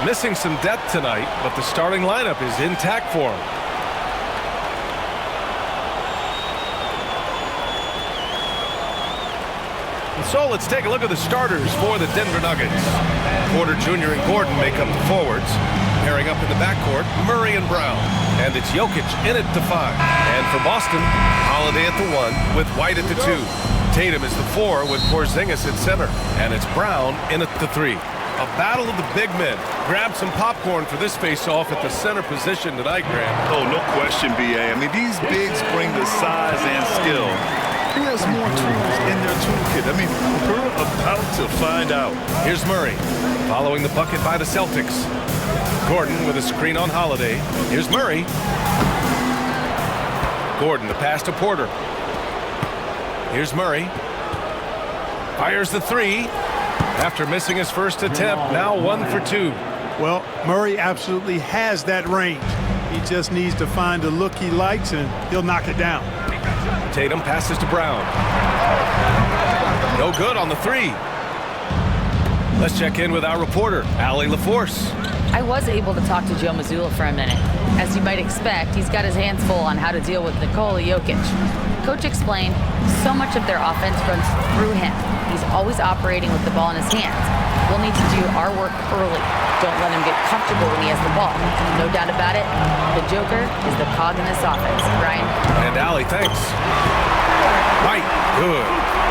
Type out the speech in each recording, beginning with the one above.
Missing some depth tonight, but the starting lineup is intact for him. And so let's take a look at the starters for the Denver Nuggets. Porter Jr. and Gordon make up the forwards. Pairing up in the backcourt, Murray and Brown. And it's Jokic in at the 5. And for Boston, Holiday at the 1 with White at the 2. Tatum is the 4 with Porzingis at center. And it's Brown in at the 3. A battle of the big men. Grab some popcorn for this face-off at the center position tonight, Grant. Oh, no question, B.A. I mean, these bigs bring the size and skill. Who has more tools in their toolkit? I mean, we're about to find out. Here's Murray, following the bucket by the Celtics. Gordon with a screen on Holiday. Here's Murray. Gordon, the pass to Porter. Here's Murray. Fires the 3. After missing his first attempt, now 1 for 2. Well, Murray absolutely has that range. He just needs to find a look he likes, and he'll knock it down. Tatum passes to Brown. No good on the 3. Let's check in with our reporter, Allie LaForce. I was able to talk to Joe Mazzulla for a minute. As you might expect, he's got his hands full on how to deal with Nikola Jokic. Coach explained so much of their offense runs through him. He's always operating with the ball in his hands. We'll need to do our work early. Don't let him get comfortable when he has the ball. No doubt about it, the Joker is the cog in this offense. Ryan? And Allie, thanks. White, good.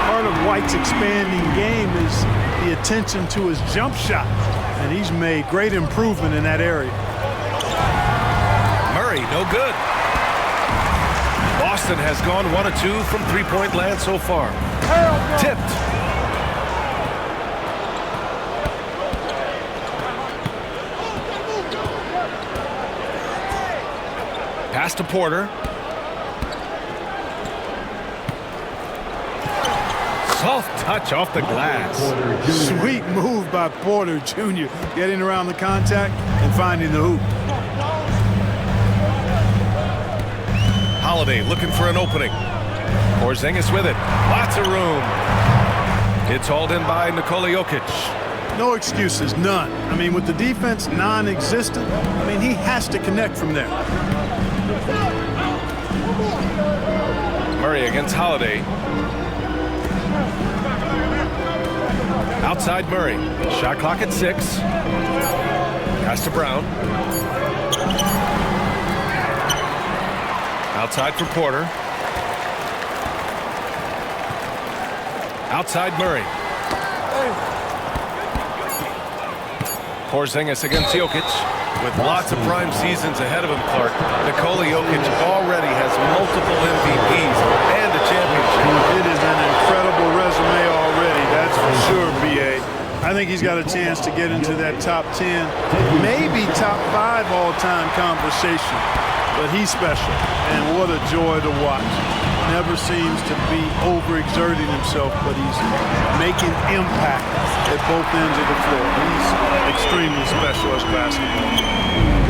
Part of White's expanding game is the attention to his jump shot, and he's made great improvement in that area. Murray, no good. Boston has gone 1 of 2 from three-point land so far. Tipped. Pass to Porter. Soft touch off the glass. Sweet move by Porter Jr. Getting around the contact and finding the hoop. Holiday looking for an opening. Porzingis with it. Lots of room. It's hauled in by Nikola Jokic. No excuses, none. I mean, with the defense non-existent, I mean, he has to connect from there. Murray against Holiday. Outside Murray. Shot clock at 6. Pass to Brown. Outside for Porter. Outside Murray. Porzingis against Jokic. With lots of prime seasons ahead of him, Clark, Nikola Jokic already has multiple MVPs and a championship. It is an incredible resume already, that's for sure, B.A. I think he's got a chance to get into that top 10, maybe top 5 all-time conversation. But he's special, and what a joy to watch. Never seems to be overexerting himself, but he's making impact at both ends of the floor. He's extremely special as basketball.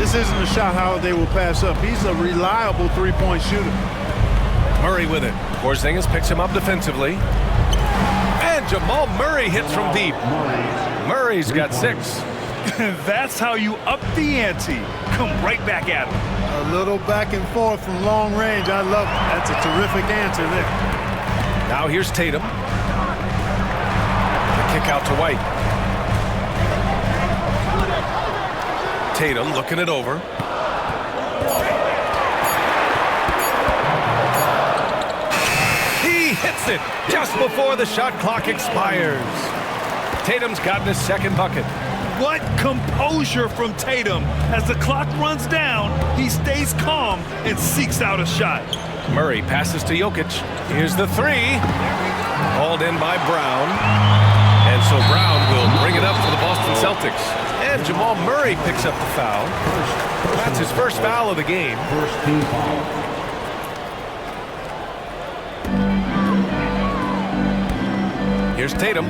This isn't a shot Holiday will pass up. He's a reliable three-point shooter. Murray with it. Porzingis picks him up defensively. And Jamal Murray hits from deep. Murray's got 6. That's how you up the ante. Come right back at him. A little back and forth from long range. I love it. That's a terrific answer there. Now here's Tatum. The kick out to White. Tatum looking it over. He hits it just before the shot clock expires. Tatum's gotten his second bucket. What composure from Tatum. As the clock runs down, he stays calm and seeks out a shot. Murray passes to Jokic. Here's the 3. Hauled in by Brown. And so Brown will bring it up for the Boston Celtics. And Jamal Murray picks up the foul. That's his first foul of the game. Here's Tatum.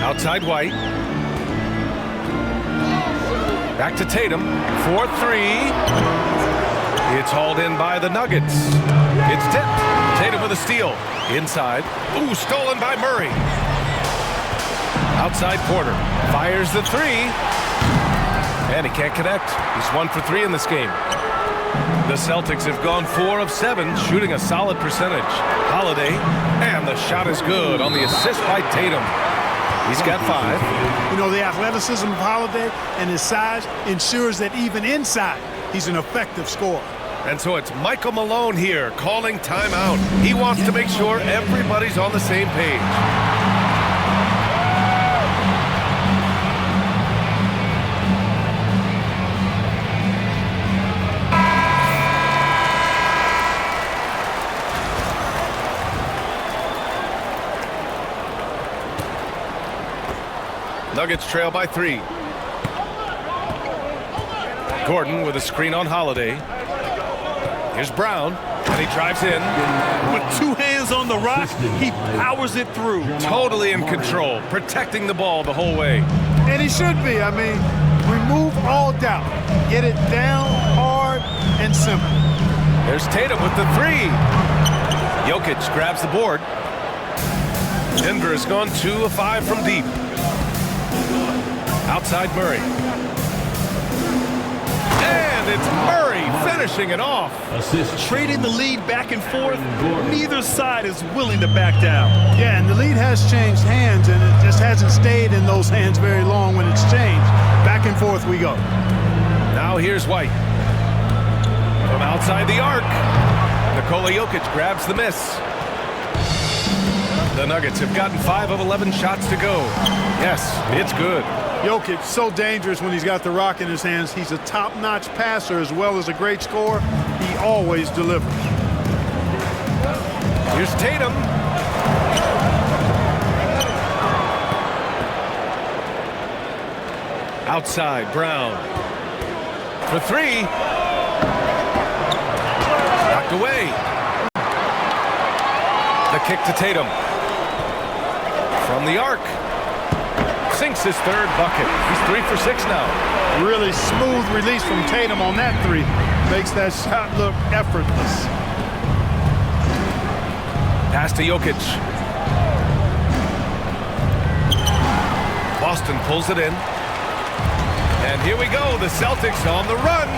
Outside White. Back to Tatum. 4-3. It's hauled in by the Nuggets. It's tipped. Tatum with a steal. Inside. Ooh, stolen by Murray. Outside Porter. Fires the three. And he can't connect. He's 1 for 3 in this game. The Celtics have gone 4 of 7, shooting a solid percentage. Holiday, and the shot is good on the assist by Tatum. He's got 5. You know, the athleticism of Holiday and his size ensures that even inside, he's an effective scorer. And so it's Michael Malone here calling timeout. He wants to make sure everybody's on the same page. Nuggets trail by 3. Gordon with a screen on Holiday. Here's Brown, and he drives in. With 2 hands on the rock, he powers it through. Totally in control, protecting the ball the whole way. And he should be. I mean, remove all doubt. Get it down hard and simple. There's Tatum with the 3. Jokic grabs the board. Denver has gone 2 of 5 from deep. Outside Murray. And it's Murray finishing it off. Trading the lead back and forth, neither side is willing to back down. Yeah, and the lead has changed hands, and it just hasn't stayed in those hands very long when it's changed. Back and forth we go. Now here's White. From outside the arc. Nikola Jokic grabs the miss. The Nuggets have gotten 5 of 11 shots to go. Yes, it's good. Jokic, so dangerous when he's got the rock in his hands. He's a top-notch passer as well as a great scorer. He always delivers. Here's Tatum. Outside, Brown. For 3. Knocked away. The kick to Tatum. From the arc. Sinks his 3rd bucket. He's 3 for 6 now. Really smooth release from Tatum on that 3. Makes that shot look effortless. Pass to Jokic. Boston pulls it in. And here we go. The Celtics on the run.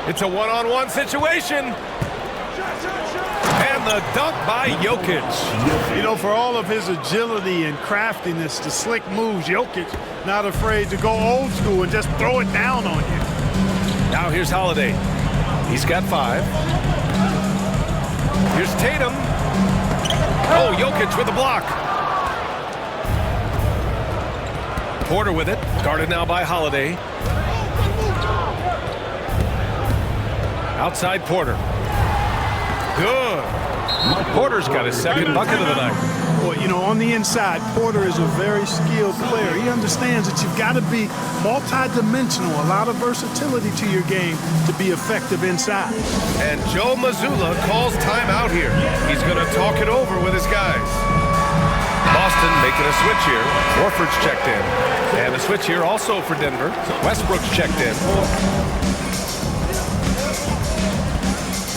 It's a one-on-one situation. And the dunk by Jokic. You know, for all of his agility and craftiness, the slick moves, Jokic not afraid to go old school and just throw it down on you. Now here's Holiday. He's got 5. Here's Tatum. Oh, Jokic with a block. Porter with it. Guarded now by Holiday. Outside Porter. Good. Porter's got his 2nd bucket of the night. Well, you know, on the inside, Porter is a very skilled player. He understands that you've got to be multi-dimensional, a lot of versatility to your game to be effective inside. And Joe Mazzulla calls timeout here. He's going to talk it over with his guys. Boston making a switch here. Horford's checked in. And a switch here also for Denver. Westbrook's checked in.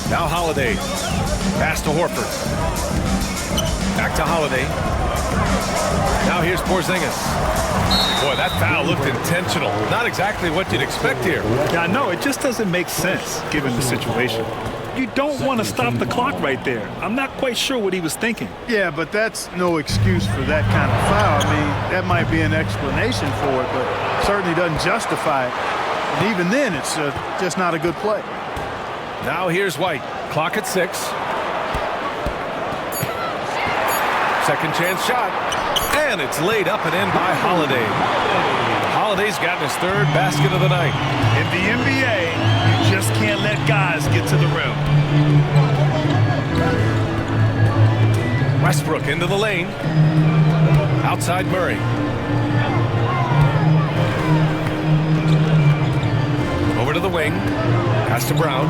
Now Holiday. Pass to Horford. Back to Holiday. Now here's Porzingis. Boy, that foul looked intentional. Not exactly what you'd expect here. Yeah, no, it just doesn't make sense given the situation. You don't want to stop the clock right there. I'm not quite sure what he was thinking. Yeah, but that's no excuse for that kind of foul. I mean, that might be an explanation for it, but certainly doesn't justify it. And even then, it's just not a good play. Now here's White. Clock at 6. Second chance shot. And it's laid up and in by Holiday. Holiday's gotten his 3rd basket of the night. In the NBA, you just can't let guys get to the rim. Westbrook into the lane. Outside Murray. Over to the wing. Pass to Brown.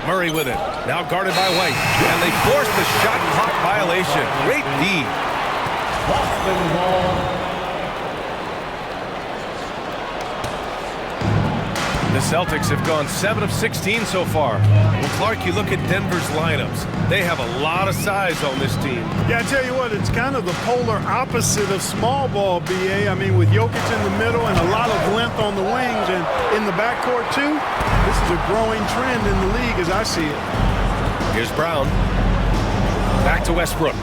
Murray with it. Now guarded by White. And they force the shot clock violation. Great D. The Celtics have gone 7 of 16 so far. Well, Clark, you look at Denver's lineups. They have a lot of size on this team. Yeah, I tell you what, it's kind of the polar opposite of small ball, BA. I mean, with Jokic in the middle and a lot of length on the wings and in the backcourt, too, this is a growing trend in the league as I see it. Here's Brown. Back to Westbrook.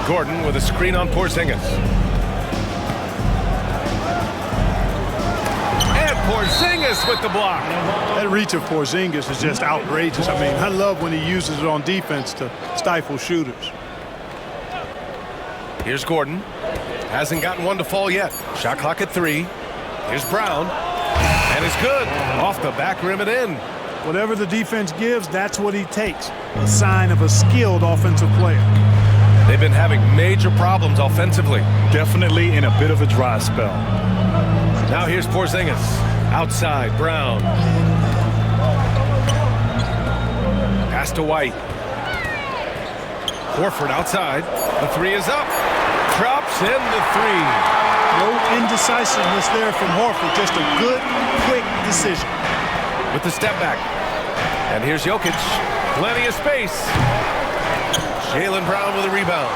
Gordon with a screen on Porzingis. And Porzingis with the block. That reach of Porzingis is just outrageous. I mean, I love when he uses it on defense to stifle shooters. Here's Gordon. Hasn't gotten one to fall yet. Shot clock at 3. Here's Brown. And it's good. Off the back rim and in. Whatever the defense gives, that's what he takes. A sign of a skilled offensive player. They've been having major problems offensively. Definitely in a bit of a dry spell. Now here's Porzingis. Outside, Brown. Pass to White. Horford outside. The 3 is up. Drops in the 3. No indecisiveness there from Horford. Just a good, quick decision. With the step back. And here's Jokic. Plenty of space. Jaylen Brown with a rebound.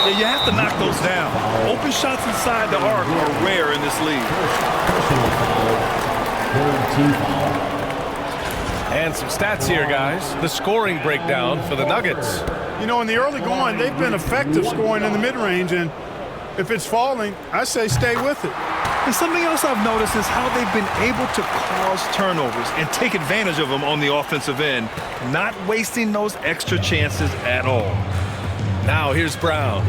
Yeah, you have to knock those down. Open shots inside the arc are rare in this league. And some stats here, guys. The scoring breakdown for the Nuggets. You know, in the early going, they've been effective scoring in the mid-range, and if it's falling, I say stay with it. And something else I've noticed is how they've been able to cause turnovers and take advantage of them on the offensive end, not wasting those extra chances at all. Now here's Brown.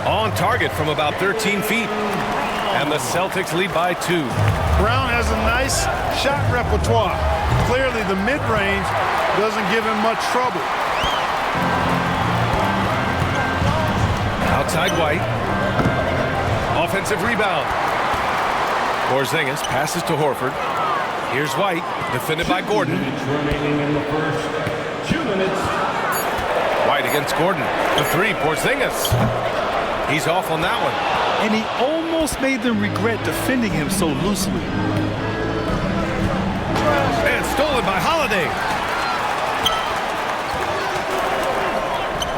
On target from about 13 feet. And the Celtics lead by 2. Brown has a nice shot repertoire. Clearly, the mid-range doesn't give him much trouble. Outside White. Offensive rebound. Porzingis passes to Horford. Here's White, defended by Gordon. Remaining in the first 2 minutes. White against Gordon. The 3, Porzingis. He's off on that one. And he almost made them regret defending him so loosely. And stolen by Holiday.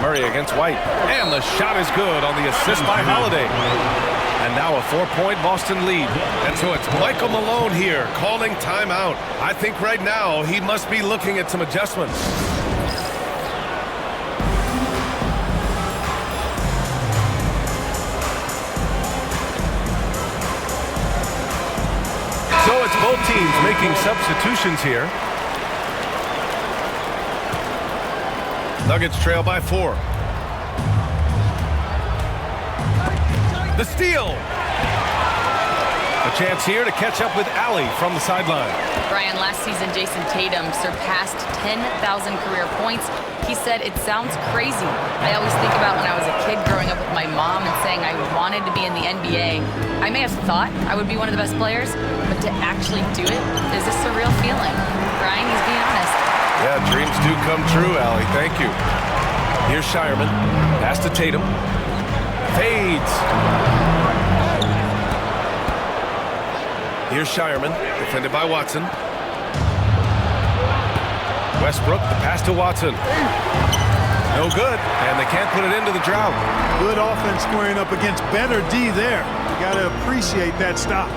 Murray against White. And the shot is good on the assist by Holiday. And now a 4-point Boston lead. And so it's Michael Malone here calling timeout. I think right now he must be looking at some adjustments. So it's both teams making substitutions here. Nuggets trail by 4. The steal. A chance here to catch up with Allie from the sideline. Brian, last season, Jason Tatum surpassed 10,000 career points. He said, it sounds crazy. I always think about when I was a kid growing up with my mom and saying I wanted to be in the NBA. I may have thought I would be one of the best players, but to actually do it is a surreal feeling. Brian, he's being honest. Yeah, dreams do come true, Allie. Thank you. Here's Shireman. Pass to Tatum. Fades. Here's Shireman, defended by Watson. Westbrook, the pass to Watson. No good, and they can't put it into the drought. Good offense squaring up against better D there. You got to appreciate that stop.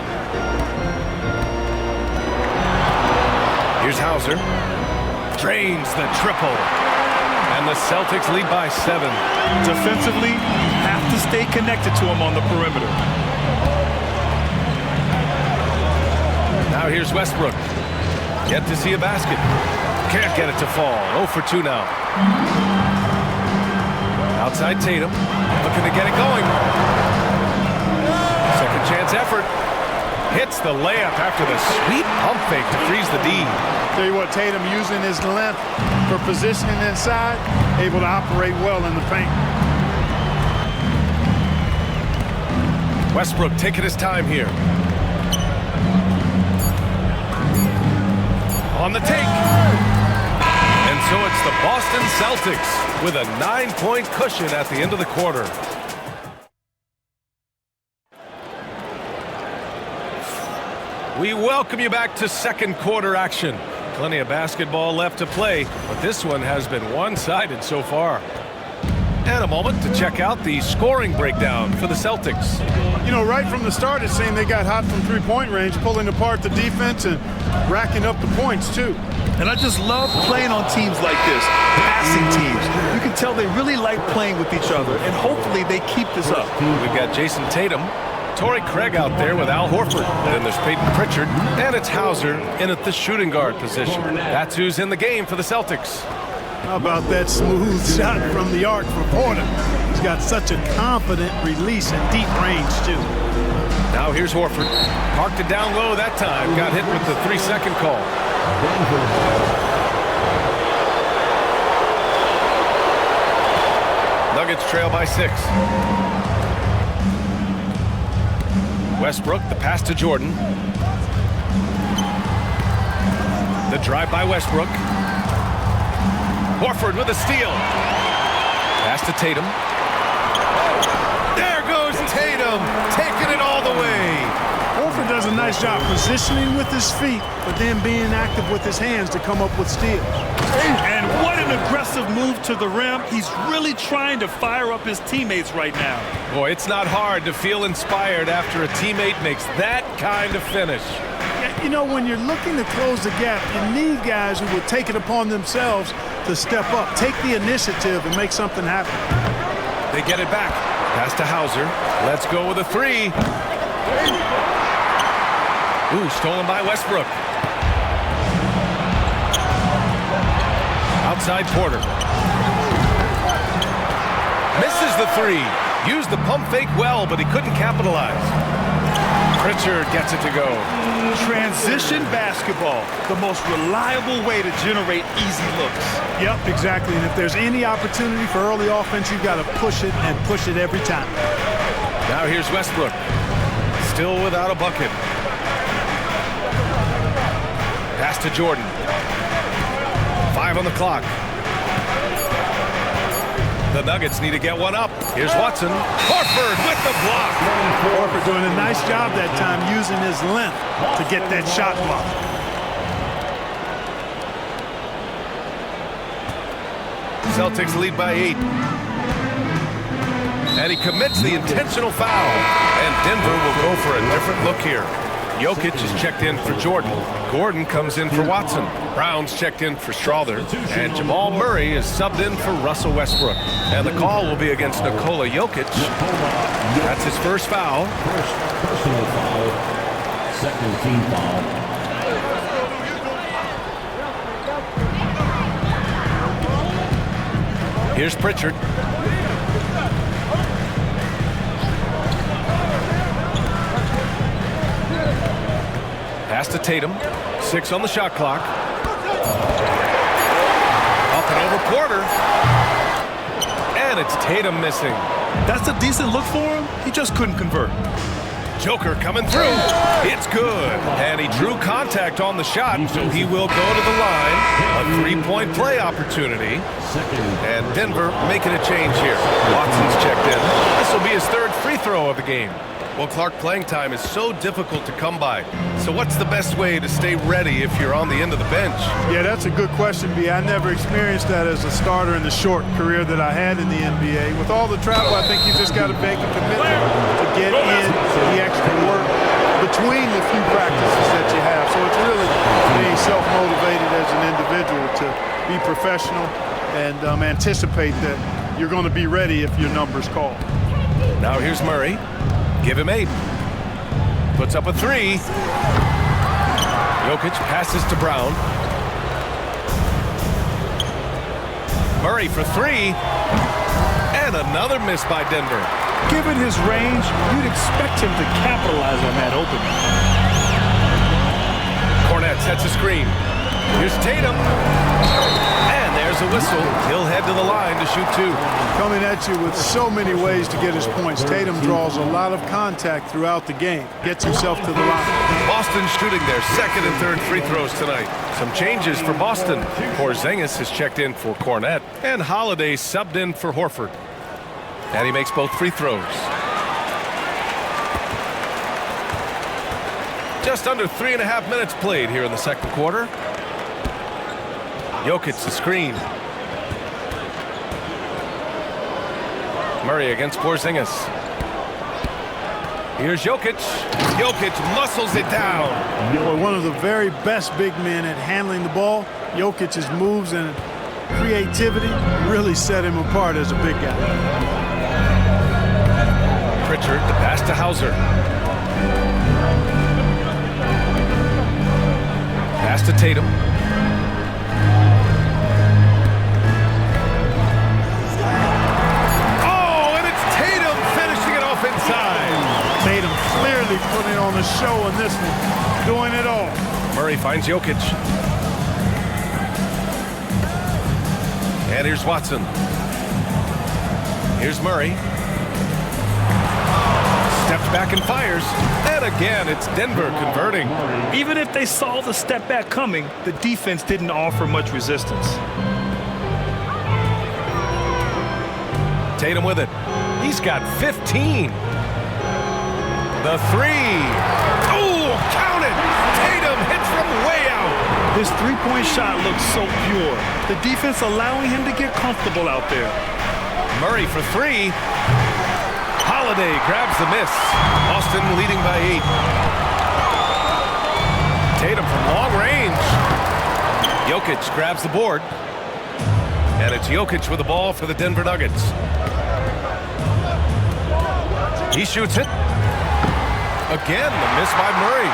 Here's Hauser. Drains the triple. And the Celtics lead by 7. Defensively, you have to stay connected to him on the perimeter. Now here's Westbrook. Yet to see a basket. Can't get it to fall. 0 for 2 now. Outside Tatum. Looking to get it going. Second chance effort. Hits the layup after the sweet pump fake to freeze the D. Tell you what, Tatum using his length for positioning inside, able to operate well in the paint. Westbrook taking his time here. On the take. And so it's the Boston Celtics with a 9-point cushion at the end of the quarter. We welcome you back to second quarter action. Plenty of basketball left to play, but this one has been one-sided so far. And a moment to check out the scoring breakdown for the Celtics. You know, right from the start, it seemed they got hot from three-point range, pulling apart the defense and racking up the points, too. And I just love playing on teams like this, passing teams. You can tell they really like playing with each other, and hopefully they keep this up. We've got Jason Tatum, Torrey Craig out there with Al Horford. Then there's Peyton Pritchard, and it's Hauser in at the shooting guard position. That's who's in the game for the Celtics. How about that smooth shot from the arc for Porter? He's got such a confident release and deep range, too. Now here's Horford. Parked it down low that time. Got hit with the 3-second call. Nuggets trail by 6. Westbrook, the pass to Jordan. The drive by Westbrook. Horford with a steal. Pass to Tatum. There goes Tatum, taking it all the way. Horford does a nice job positioning with his feet, but then being active with his hands to come up with steals. And what an aggressive move to the rim. He's really trying to fire up his teammates right now. Boy, it's not hard to feel inspired after a teammate makes that kind of finish. You know, when you're looking to close the gap, you need guys who will take it upon themselves to step up, take the initiative, and make something happen. They get it back. Pass to Hauser. Let's go with a 3. Ooh, stolen by Westbrook. Outside Porter. Misses the 3. Used the pump fake well, but he couldn't capitalize. Pritchard gets it to go. Transition basketball, the most reliable way to generate easy looks. Yep, exactly. And if there's any opportunity for early offense, you've got to push it and push it every time. Now here's Westbrook. Still without a bucket. Pass to Jordan. 5 on the clock. The Nuggets need to get one up. Here's Watson. Horford with the block. Horford doing a nice job that time using his length to get that shot block. Celtics lead by 8. And he commits the intentional foul. And Denver will go for a different look here. Jokic is checked in for Jordan. Gordon comes in for Watson. Brown's checked in for Strother. And Jamal Murray is subbed in for Russell Westbrook. And the call will be against Nikola Jokic. That's his first foul. First personal foul. Second team foul. Here's Pritchard. Pass to Tatum. 6 on the shot clock. Up and over Porter. And it's Tatum missing. That's a decent look for him. He just couldn't convert. Joker coming through. It's good. And he drew contact on the shot, so he will go to the line. A 3-point play opportunity. And Denver making a change here. Watson's checked in. This will be his 3rd free throw of the game. Well, Clark, playing time is so difficult to come by. So what's the best way to stay ready if you're on the end of the bench? Yeah, that's a good question, B. I never experienced that as a starter in the short career that I had in the NBA. With all the travel, I think you just got to make a commitment to get in the extra work between the few practices that you have. So it's really being self-motivated as an individual to be professional and anticipate that you're going to be ready if your number's called. Now here's Murray. Give him 8. Puts up a 3. Jokic passes to Brown. Murray for 3. And another miss by Denver. Given his range, you'd expect him to capitalize on that opening. Cornette sets a screen. Here's Tatum. And there's hears a whistle, he'll head to the line to shoot 2. Coming at you with so many ways to get his points. Tatum draws a lot of contact throughout the game. Gets himself to the line. Boston shooting their second and third free throws tonight. Some changes for Boston. Porzingis has checked in for Cornette, and Holiday subbed in for Horford. And he makes both free throws. Just under 3.5 minutes played here in the second quarter. Jokic the screen. Murray against Porzingis. Here's Jokic. Jokic muscles it down. Boy, one of the very best big men at handling the ball. Jokic's moves and creativity really set him apart as a big guy. Pritchard the pass to Hauser. Pass to Tatum. Oh, and it's Tatum finishing it off inside. Tatum clearly putting on the show in this one, doing it all. Murray finds Jokic. And here's Watson. Here's Murray. Steps back and fires. And again, it's Denver converting. Even if they saw the step back coming, the defense didn't offer much resistance. Tatum with it. He's got 15. The three. Oh, count it. Tatum hits from way out. His three-point shot looks so pure. The defense allowing him to get comfortable out there. Murray for 3. Holiday grabs the miss. Boston leading by 8. Tatum from long range. Jokic grabs the board. And it's Jokic with the ball for the Denver Nuggets. He shoots it. Again, the miss by Murray.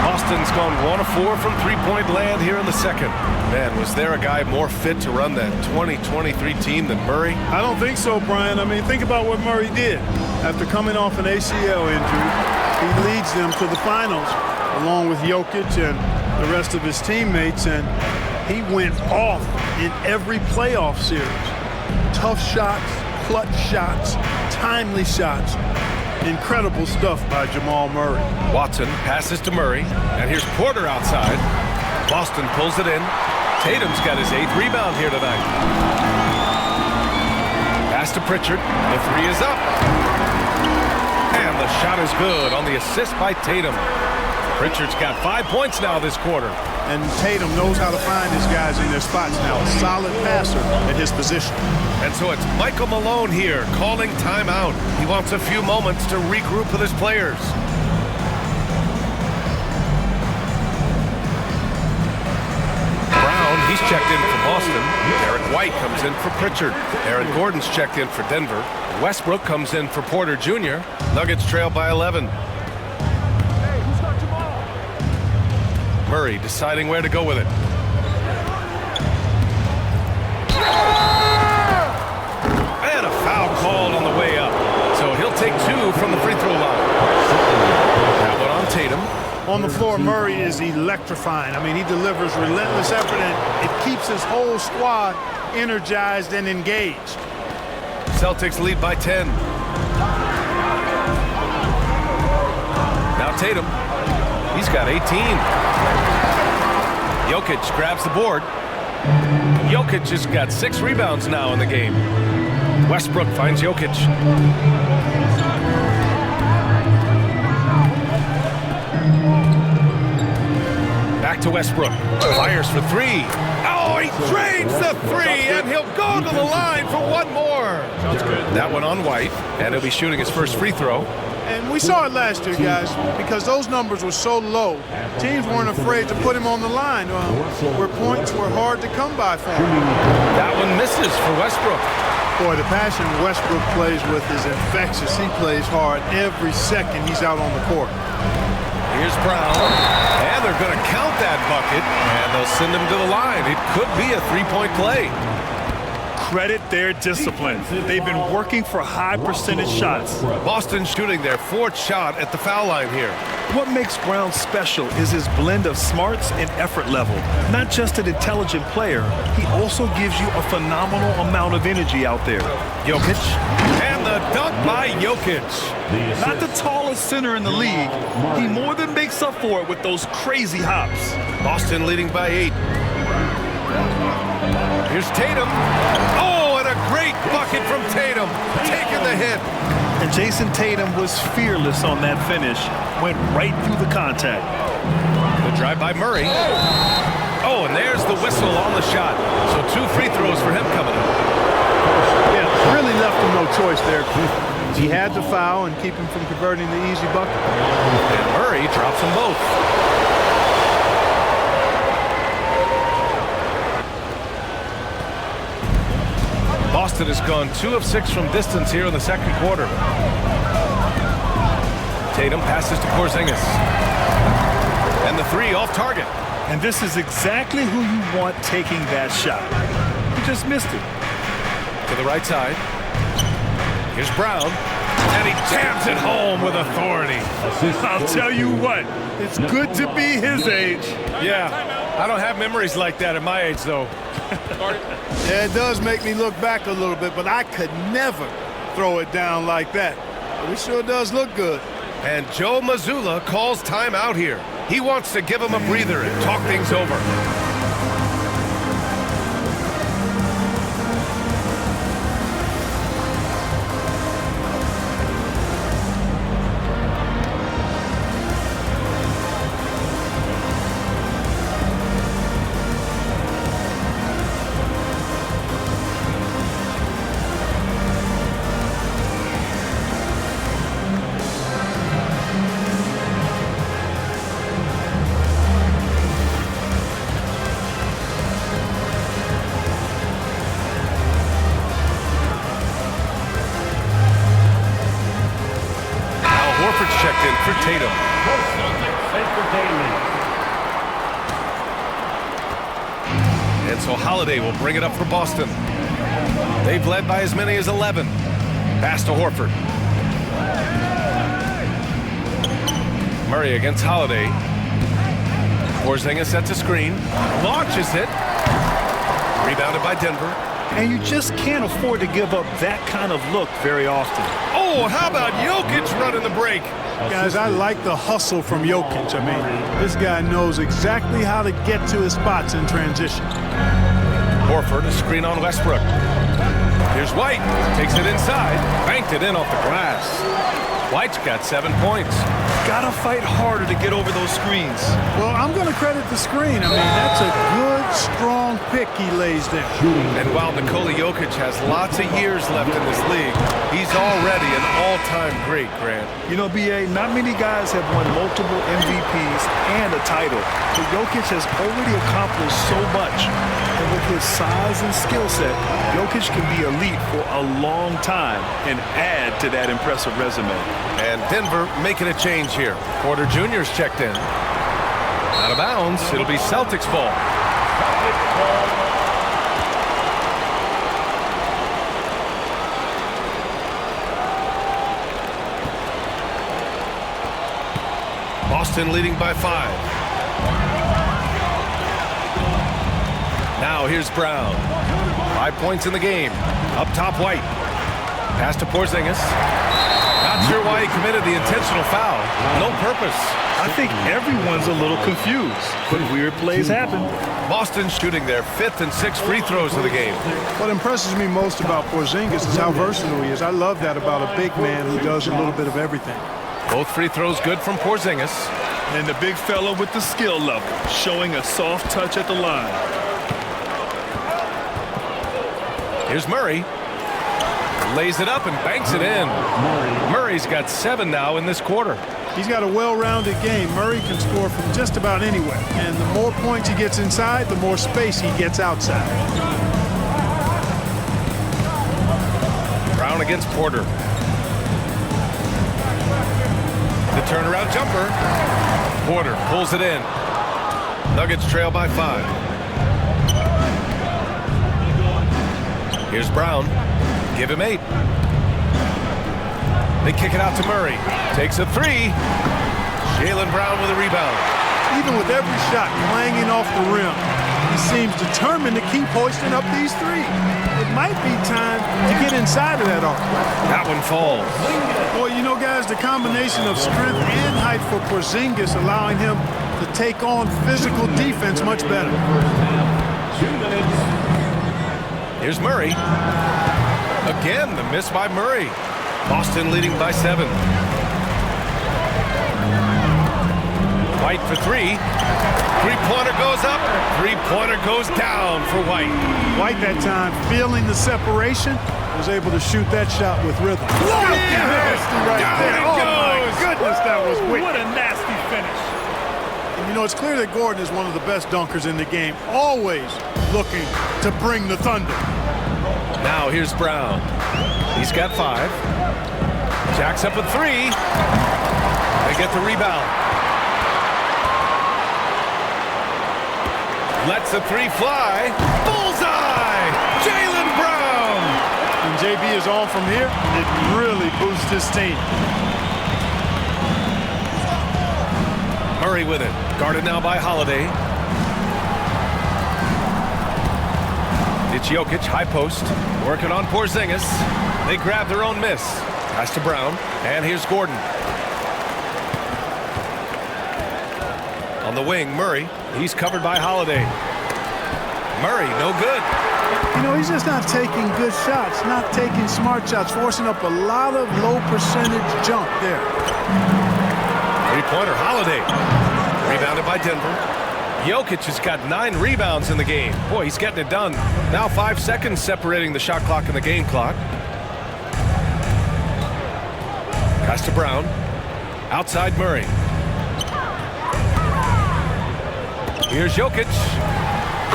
Boston's gone 1 of 4 from three-point land here in the second. Man, was there a guy more fit to run that 2023 team than Murray? I don't think so, Brian. I mean, think about what Murray did. After coming off an ACL injury, he leads them to the finals, along with Jokic and the rest of his teammates, and he went off in every playoff series. Tough shots, clutch shots, timely shots. Incredible stuff by Jamal Murray. Watson passes to Murray, and here's Porter outside. Boston pulls it in. Tatum's got his 8th rebound here tonight. Pass to Pritchard. The three is up. And the shot is good on the assist by Tatum. Pritchard's got 5 points now this quarter. And Tatum knows how to find his guys in their spots now. A solid passer at his position. And so it's Michael Malone here calling timeout. He wants a few moments to regroup with his players. Brown, he's checked in for Boston. Derek White comes in for Pritchard. Aaron Gordon's checked in for Denver. Westbrook comes in for Porter Jr. Nuggets trail by 11. Murray deciding where to go with it. And a foul called on the way up. So he'll take 2 from the free throw line. That one on Tatum. On the floor, Murray is electrifying. I mean, he delivers relentless effort, and it keeps his whole squad energized and engaged. Celtics lead by 10. Now Tatum. He's got 18. Jokic grabs the board. Jokic has got 6 rebounds now in the game. Westbrook finds Jokic. Back to Westbrook. Fires for 3. Oh, he drains the 3, and he'll go to the line for one more. That one on White, and he'll be shooting his first free throw. And we saw it last year, guys, because those numbers were so low. Teams weren't afraid to put him on the line where points were hard to come by for him. That one misses for Westbrook. Boy, the passion Westbrook plays with is infectious. He plays hard every second he's out on the court. Here's Brown, and they're going to count that bucket, and they'll send him to the line. It could be a 3-point play. Credit their discipline. They've been working for high percentage shots. Boston shooting their 4th shot at the foul line here. What makes Brown special is his blend of smarts and effort level. Not just an intelligent player, he also gives you a phenomenal amount of energy out there. Jokic. And the dunk by Jokic. Not the tallest center in the league, he more than makes up for it with those crazy hops. Boston leading by 8. Here's Tatum. Oh, and a great bucket from Tatum. Taking the hit. And Jason Tatum was fearless on that finish. Went right through the contact. The drive by Murray. Oh, and there's the whistle on the shot. So 2 free throws for him coming up. Yeah, really left him no choice there. He had to foul and keep him from converting the easy bucket. And Murray drops them both. Boston has gone 2 of 6 from distance here in the second quarter. Tatum passes to Porzingis. And the 3 off target. And this is exactly who you want taking that shot. He just missed it. To the right side. Here's Brown. And he jams it home with authority. I'll tell you what, it's good to be his age. Yeah, I don't have memories like that at my age, though. Yeah, it does make me look back a little bit, but I could never throw it down like that. But it sure does look good. And Joe Mazzulla calls timeout here. He wants to give him a breather and talk things over. Checked in for Tatum. And so Holiday will bring it up for Boston. They've led by as many as 11. Pass to Horford. Murray against Holiday. Porzingis sets a screen. Launches it. Rebounded by Denver. And you just can't afford to give up that kind of look very often. Oh, how about Jokic running the break? Guys, I like the hustle from Jokic. I mean, this guy knows exactly how to get to his spots in transition. Horford, a screen on Westbrook. Here's White. Takes it inside. Banked it in off the glass. White's got 7 points. Gotta fight harder to get over those screens. Well, I'm going to credit the screen. I mean, that's a good, strong pick he lays there. And while Nikola Jokic has lots of years left in this league, he's already an all-time great, Grant. You know, B.A., not many guys have won multiple MVPs and a title. But Jokic has already accomplished so much. And with his size and skill set, Jokic can be elite for a long time and add to that impressive resume. And Denver making a change here. Porter Jr.'s checked in. Out of bounds. It'll be Celtics ball. Boston leading by 5. Now here's Brown. 5 points in the game. Up top, White. Pass to Porzingis. Not sure why he committed the intentional foul. No purpose. I think everyone's a little confused, but weird plays happen. Boston shooting their 5th and 6th free throws of the game. What impresses me most about Porzingis is how versatile he is. I love that about a big man who does a little bit of everything. Both free throws good from Porzingis. And the big fella with the skill level, showing a soft touch at the line. Here's Murray. Lays it up and banks it in. Murray's got 7 now in this quarter. He's got a well-rounded game. Murray can score from just about anywhere. And the more points he gets inside, the more space he gets outside. Brown against Porter. The turnaround jumper. Porter pulls it in. Nuggets trail by 5. Here's Brown. Give him 8. They kick it out to Murray. Takes a 3. Jaylen Brown with a rebound. Even with every shot clanging off the rim, he seems determined to keep hoisting up these 3. It might be time to get inside of that arc. That one falls. Boy, you know, guys, the combination of strength and height for Porzingis allowing him to take on physical defense much better. 2 minutes. Here's Murray. Again, the miss by Murray. Boston leading by 7. White for 3. Three-pointer goes up. Three-pointer goes down for White. White that time, feeling the separation, was able to shoot that shot with rhythm. Nasty right Down there. it Oh, goes. my goodness, that was wicked. What a nasty finish. And you know, it's clear that Gordon is one of the best dunkers in the game, always looking to bring the thunder. Now here's Brown. He's got 5. Jacks up a 3. They get the rebound. Lets a 3 fly. Bullseye! Jaylen Brown! When JB is on from here, it really boosts his team. Murray with it. Guarded now by Holiday. It's Jokic, high post. Working on Porzingis. They grab their own miss. Pass to Brown. And here's Gordon. On the wing, Murray. He's covered by Holiday. Murray, no good. You know, he's just not taking good shots, not taking smart shots, forcing up a lot of low percentage jump there. Three-pointer, Holiday. Rebounded by Denver. Jokic has got 9 rebounds in the game. Boy, he's getting it done. Now 5 seconds separating the shot clock and the game clock. Pass to Brown. Outside Murray. Here's Jokic.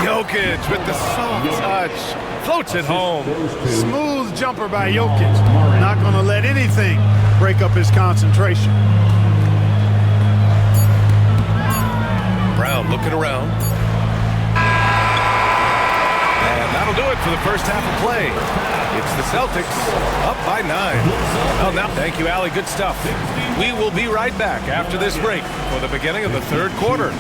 Jokic with the soft touch. Floats it home. Smooth jumper by Jokic. Not going to let anything break up his concentration. Brown looking around. And that'll do it for the first half of play. It's the Celtics up by 9. Well, now, thank you, Allie. Good stuff. We will be right back after this break for the beginning of the third quarter.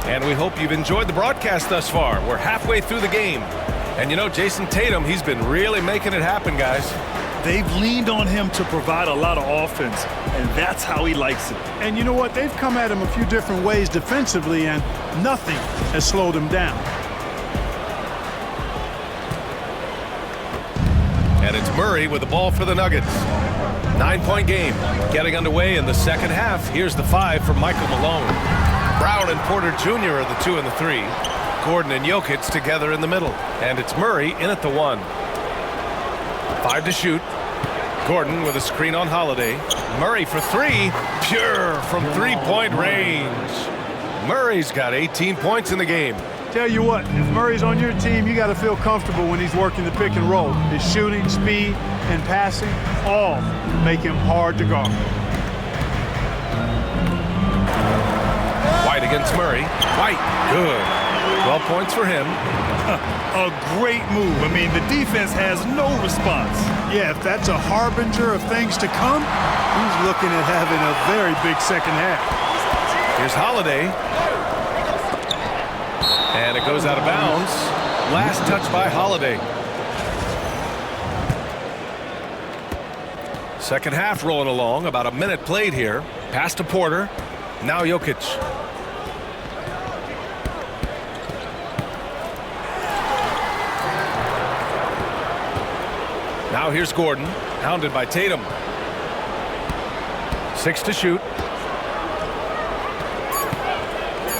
And we hope you've enjoyed the broadcast thus far. We're halfway through the game. And you know, Jason Tatum, he's been really making it happen, guys. They've leaned on him to provide a lot of offense, and that's how he likes it. And you know what? They've come at him a few different ways defensively, and nothing has slowed him down. And it's Murray with the ball for the Nuggets. 9-point game getting underway in the second half. Here's the 5 from Michael Malone. Brown and Porter Jr. are the 2 and the 3. Gordon and Jokic together in the middle. And it's Murray in at the 1. 5 to shoot. Gordon with a screen on Holiday. Murray for 3. Pure from 3-point range. Murray's got 18 points in the game. Tell you what, if Murray's on your team, you got to feel comfortable when he's working the pick and roll. His shooting, speed, and passing all make him hard to guard. White against Murray. White, good. 12 points for him. A great move. I mean, the defense has no response. Yeah, if that's a harbinger of things to come, he's looking at having a very big second half. Here's Holiday. And it goes out of bounds. Last touch by Holiday. Second half rolling along. About a minute played here. Pass to Porter. Now Jokic. Now here's Gordon, hounded by Tatum. 6 to shoot.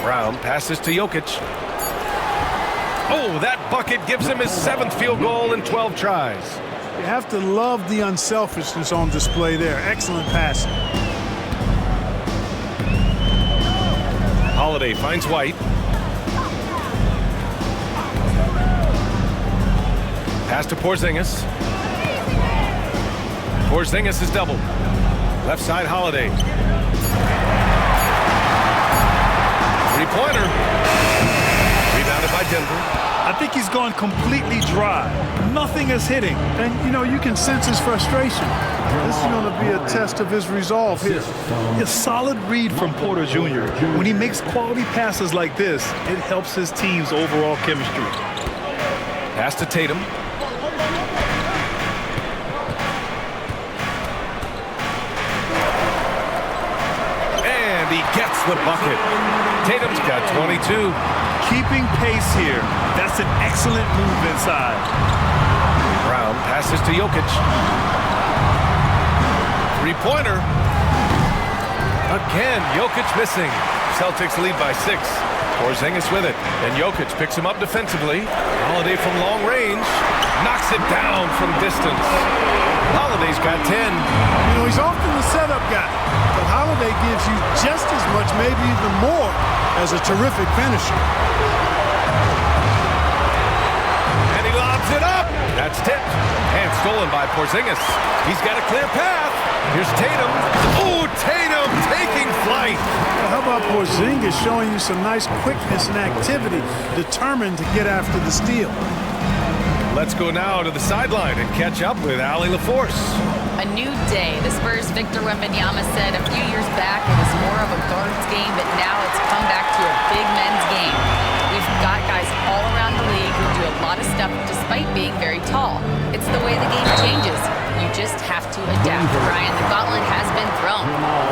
Brown passes to Jokic. Oh, that bucket gives him his 7th field goal in 12 tries. You have to love the unselfishness on display there. Excellent passing. Holiday finds White. Pass to Porzingis. Porzingis is doubled. Left side, Holiday. Three-pointer. Rebounded by Denver. I think he's gone completely dry. Nothing is hitting. And, you know, you can sense his frustration. This is going to be a test of his resolve here. A solid read from Porter Jr. When he makes quality passes like this, it helps his team's overall chemistry. Pass to Tatum. And he gets the bucket. Tatum's got 22. Keeping pace here. That's an excellent move inside. Brown passes to Jokic. Three-pointer. Again, Jokic missing. Celtics lead by 6. Porzingis with it. And Jokic picks him up defensively. Holiday from long range. Knocks it down from distance. Holiday's got 10. You know, he's often the setup guy. But Holiday gives you just as much, maybe even more, as a terrific finisher. And he lobs it up. That's tipped. And stolen by Porzingis. He's got a clear path. Here's Tatum. Oh, Tatum taking flight. Well, how about Porzingis showing you some nice quickness and activity, determined to get after the steal. Let's go now to the sideline and catch up with Allie LaForce. A new day. The Spurs' Victor Wembanyama said a few years back it was more of a guards game, but now it's come back to a big men's game. We've got guys all around the league who do a lot of stuff despite being very tall. It's the way the game changes. You just have to adapt. Brian, the gauntlet has been thrown.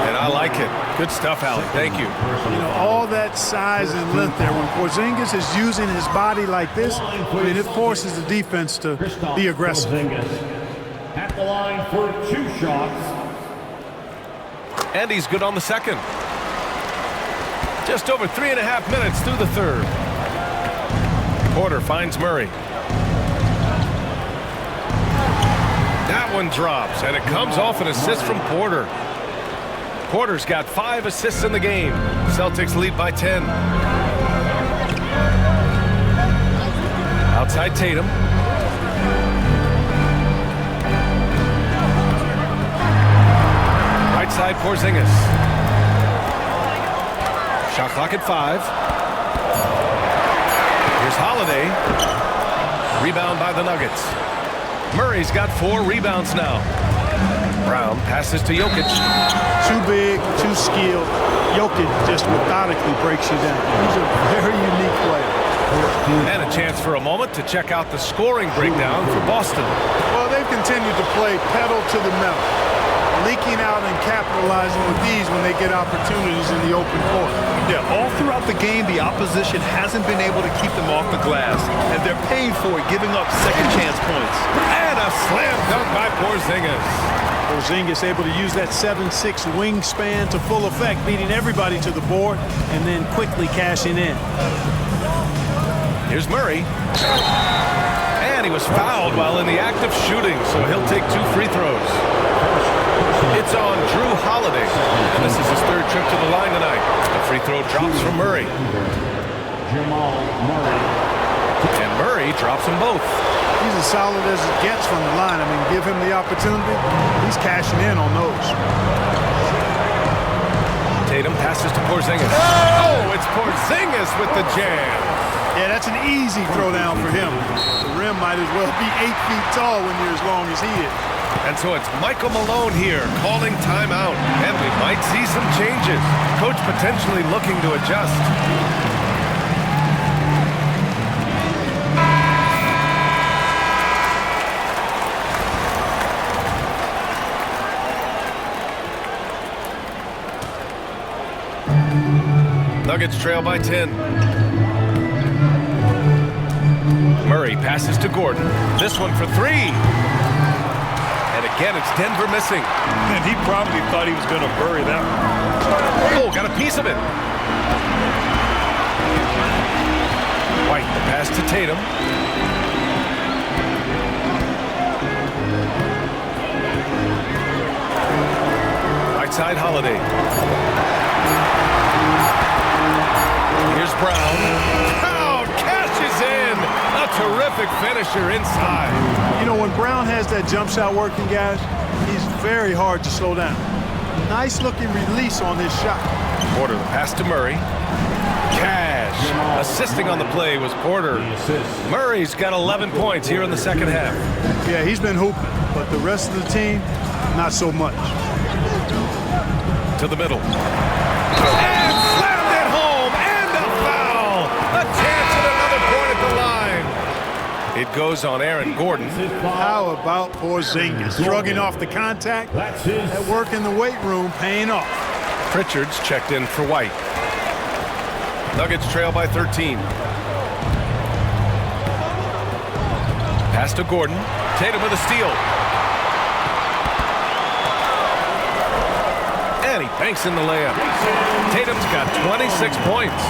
And I like it. Good stuff, Allie. Thank you. You know, all that size and length there. When Porzingis is using his body like this, I mean, it forces the defense to be aggressive. At the line for 2 shots. And he's good on the second. Just over 3.5 minutes through the third. Porter finds Murray. That one drops, and it comes off an assist from Porter. Porter's got 5 assists in the game. Celtics lead by 10. Outside Tatum. Right side Porzingis. Shot clock at 5. Here's Holiday. Rebound by the Nuggets. Murray's got 4 rebounds now. Brown passes to Jokic. Too big, too skilled. Jokic just methodically breaks you down. He's a very unique player. And a chance for a moment to check out the scoring breakdown for Boston. Well, they've continued to play pedal to the metal, leaking out and capitalizing with these when they get opportunities in the open court. Yeah, all throughout the game, the opposition hasn't been able to keep them off the glass, and they're paying for it, giving up second chance points. And a slam dunk by Porzingis. Porzingis able to use that 7'6" wingspan to full effect, beating everybody to the board and then quickly cashing in. Here's Murray. And he was fouled while in the act of shooting, so he'll take 2 free throws. It's on Drew Holiday, and this is his 3rd trip to the line tonight. The free throw drops from Murray. Jamal Murray. And Murray drops them both. He's as solid as it gets from the line. I mean, give him the opportunity, he's cashing in on those. Tatum passes to Porzingis. Oh, it's Porzingis with the jam. Yeah, that's an easy throwdown for him. The rim might as well be 8 feet tall when you're as long as he is. And so it's Michael Malone here calling timeout. And we might see some changes. Coach potentially looking to adjust. Nuggets trail by 10. Murray passes to Gordon. This one for 3. And again, it's Denver missing. And he probably thought he was going to bury that one. Oh, got a piece of it. White Pass to Tatum. Right side, Holiday. Here's Brown. Brown cashes in. A terrific finisher inside. You know, when Brown has that jump shot working, guys, he's very hard to slow down. Nice looking release on this shot. Porter, the pass to Murray. Cash. Assisting on the play was Porter. Murray's got 11 points here in the second half. Yeah, he's been hooping, but the rest of the team, not so much. To the middle. And slammed it home, and a foul. A chance at another point at the line. It goes on Aaron Gordon. How about Porzingis? Shrugging off the contact. That work in the weight room paying off. Pritchard's checked in for White. Nuggets trail by 13. Pass to Gordon. Tatum with a steal. And he banks in the layup. Tatum's got 26 points.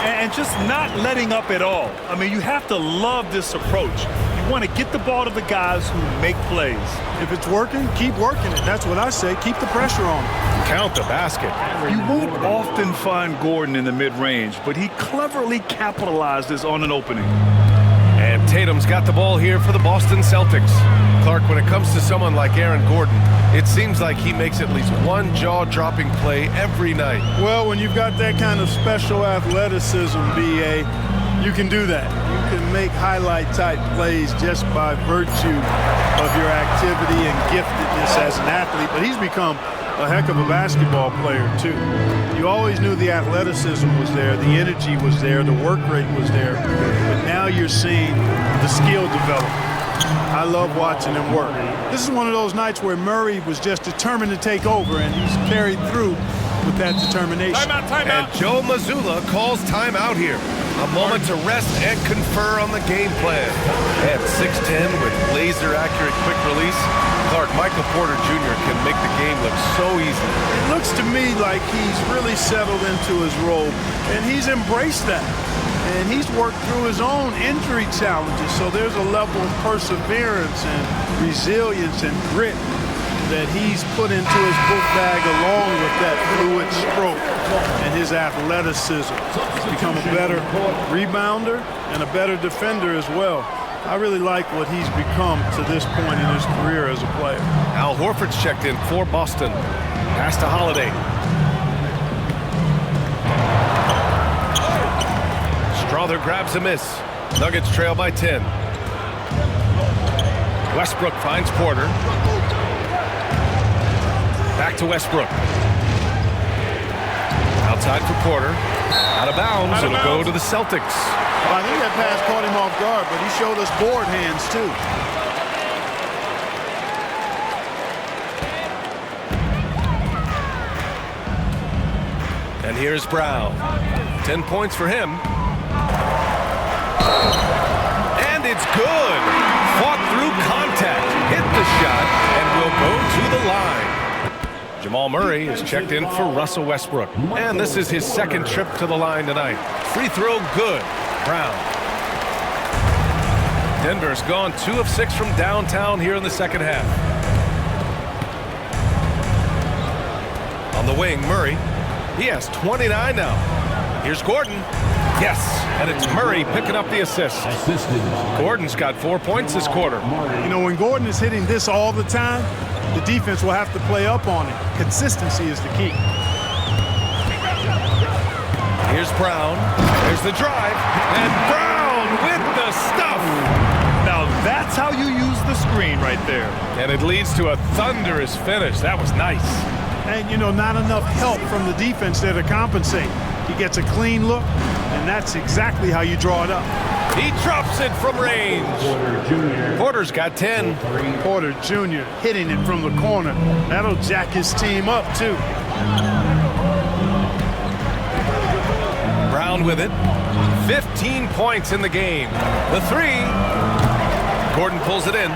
And just not letting up at all. I mean, you have to love this approach. You want to get the ball to the guys who make plays. If it's working, keep working it. That's what I say. Keep the pressure on. Count the basket. You won't often find Gordon in the mid-range, but he cleverly capitalizes on an opening. And Tatum's got the ball here for the Boston Celtics. Clark, when it comes to someone like Aaron Gordon, it seems like he makes at least one jaw-dropping play every night. Well, when you've got that kind of special athleticism, B.A., you can do that. You can make highlight-type plays just by virtue of your activity and giftedness as an athlete. But he's become a heck of a basketball player, too. You always knew the athleticism was there, the energy was there, the work rate was there. But now you're seeing the skill develop. I love watching him work. This is one of those nights where Murray was just determined to take over, and he's carried through with that determination. Timeout. And Joe Mazzulla calls timeout here. A moment to rest and confer on the game plan. At 6'10" with laser-accurate quick release, Clark, Michael Porter Jr. can make the game look so easy. It looks to me like he's really settled into his role, and he's embraced that. And he's worked through his own injury challenges, so there's a level of perseverance and resilience and grit that he's put into his book bag along with that fluid stroke and his athleticism. He's become a better rebounder and a better defender as well. I really like what he's become to this point in his career as a player. Al Horford's checked in for Boston. Pass to Holiday. Strother grabs a miss. Nuggets trail by 10. Westbrook finds Porter. Back to Westbrook. Outside for Porter. Out of bounds. It'll go to the Celtics. Well, I think that pass caught him off guard, but he showed us board hands, too. And here's Brown. 10 points for him. And it's good. Fought through contact. Hit the shot and will go to the line. Jamal Murray is checked in for Russell Westbrook. And this is his second trip to the line tonight. Free throw good. Brown. Denver's gone 2 of 6 from downtown here in the second half. On the wing, Murray. He has 29 now. Here's Gordon. Yes, and it's Murray picking up the assist. Gordon's got 4 points this quarter. You know, when Gordon is hitting this all the time, the defense will have to play up on it. Consistency is the key. Here's Brown. There's the drive. And Brown with the stuff. Now that's how you use the screen right there. And it leads to a thunderous finish. That was nice. And, you know, not enough help from the defense there to compensate. He gets a clean look, and that's exactly how you draw it up. He drops it from range. Porter's got 10. Porter Jr. hitting it from the corner. That'll jack his team up, too. Brown with it. 15 points in the game. The three. Gordon pulls it in.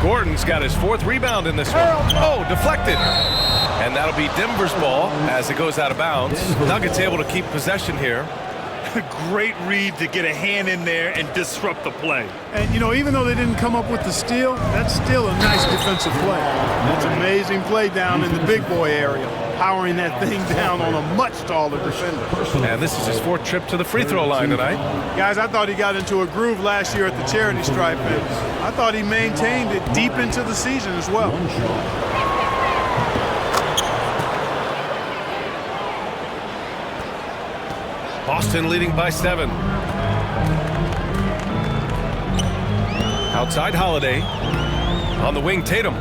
Gordon's got his 4th rebound in this one. Oh, deflected. And that'll be Denver's ball as it goes out of bounds. Nuggets able to keep possession here. Great read to get a hand in there and disrupt the play. And, you know, even though they didn't come up with the steal, that's still a nice defensive play. That's amazing play down in the big boy area, powering that thing down on a much taller defender. And this is his 4th trip to the free throw line tonight. Guys, I thought he got into a groove last year at the charity stripe, and I thought he maintained it deep into the season as well. Boston leading by 7. Outside Holiday. On the wing, Tatum.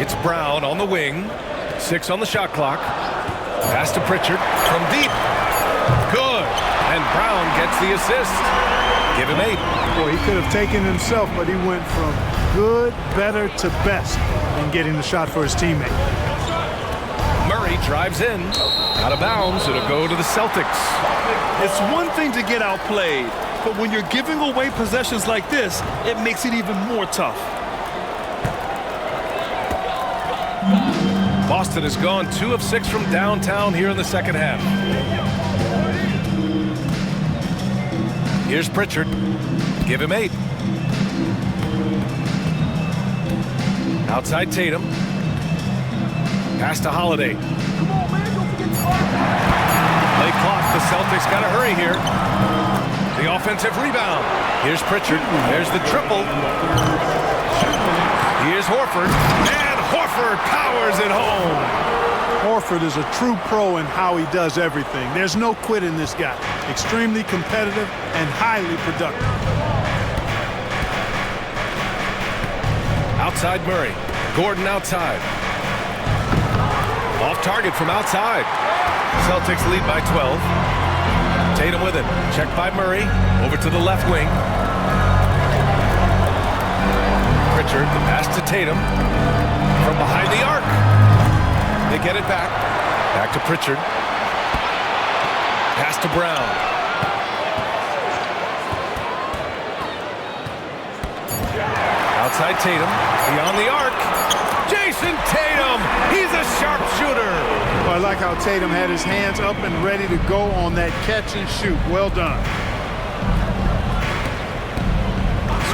It's Brown on the wing. 6 on the shot clock. Pass to Pritchard from deep. Good. And Brown gets the assist. Give him 8. Boy, he could have taken himself, but he went from good, better to best in getting the shot for his teammate. Murray drives in. Out of bounds. It'll go to the Celtics. It's one thing to get outplayed, but when you're giving away possessions like this, it makes it even more tough. Boston has gone 2 of 6 from downtown here in the second half. Here's Pritchard. Give him 8. Outside Tatum. Pass to Holiday. Late clock. The Celtics got to hurry here. The offensive rebound. Here's Pritchard. There's the triple. Here's Horford. And Horford powers it home. Horford is a true pro in how he does everything. There's no quit in this guy. Extremely competitive and highly productive. Outside Murray. Gordon outside. Off target from outside. Celtics lead by 12. Tatum with it. Checked by Murray. Over to the left wing. Pritchard, the pass to Tatum. From behind the arc. They get it back. Back to Pritchard. Pass to Brown. Outside Tatum. Beyond the arc. Jason Tatum. He's a sharpshooter. Well, I like how Tatum had his hands up and ready to go on that catch and shoot. Well done.